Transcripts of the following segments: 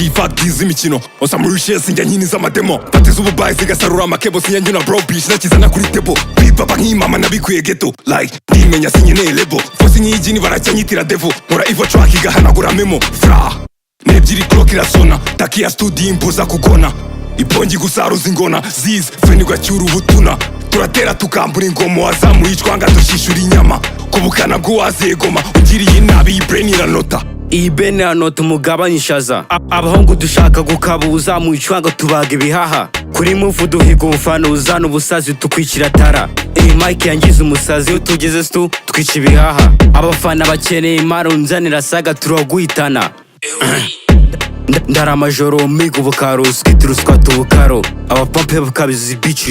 factiz imikino osa muri shares njya nkiniza amademo fatiza ububaye zigasarura amakebo sinyanjye na bro bitch nakizana kuri table bibaba nk'imama nabikuye ghetto like ndimenya sinyeneye lebo fose nk'igini baracyanyitira devo nkora ivo track igahanagura memo fra nebyiri clock irasona taki ya studio imbuza kugona ipongi gusaruza ingona ziz fenigwa cyuru butuna turatera tukambura ingomo wazamuye icwanga dushishura inyama kubukana bw'uwazegoma ugiriye inabi ibrain iranota iyi bene anota umugabanyishaza abahungu dushaka gukabuza mu icwanga tubaga ibihaha kuri muvu duhiga umufana uzana ubusazi tukwicira tara iyi mike yangize umusazi iyo tugeze stu twica ibihaha abafana bakeneye imari unzanira saga turaguhitana ndara amajoro miga ubukaro uskituruswa tubukaro abapampe bakabizi bitch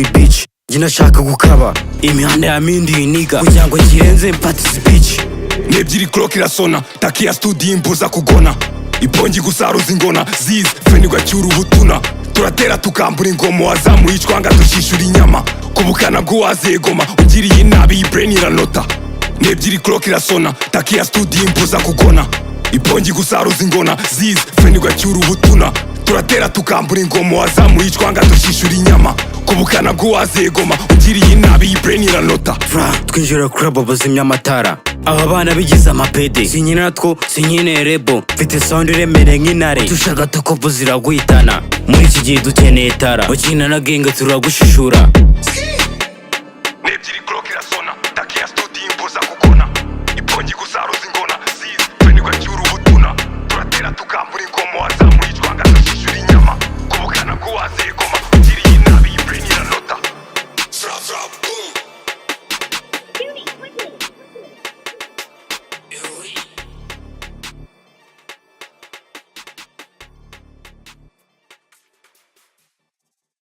njye nashaka gukaba imihanda ya mindi niga kugira ngo ngirenze mpatisi bitch nebyiri clock irasona taki ya studio imbuza kugona ipongi gusaruza ingona ziz fenigwa cyuru butuna turatera tukambura ingomo wazamuye icwanga dushishura inyama kubukana bw'uwazegoma ugiriye inabi ibrain iranota nebyiri clock irasona taki ya studio imbuza kugona ipongi gusaruza ingona ziz fenigwa cyuru butuna turatera tukambura ingomo wazamuye icwanga dushishura inyama kubukana bw'uwazegoma ugiriye inabi ibrain iranota fra twinjira club bazimya amatara aba bana bigize amapede sinyine natwo sinyine rebo mfite sound iremere nk'intare dushaka tukovu ziraguhitana muri iki gihe dukeneye tara bakina na genge turagushishura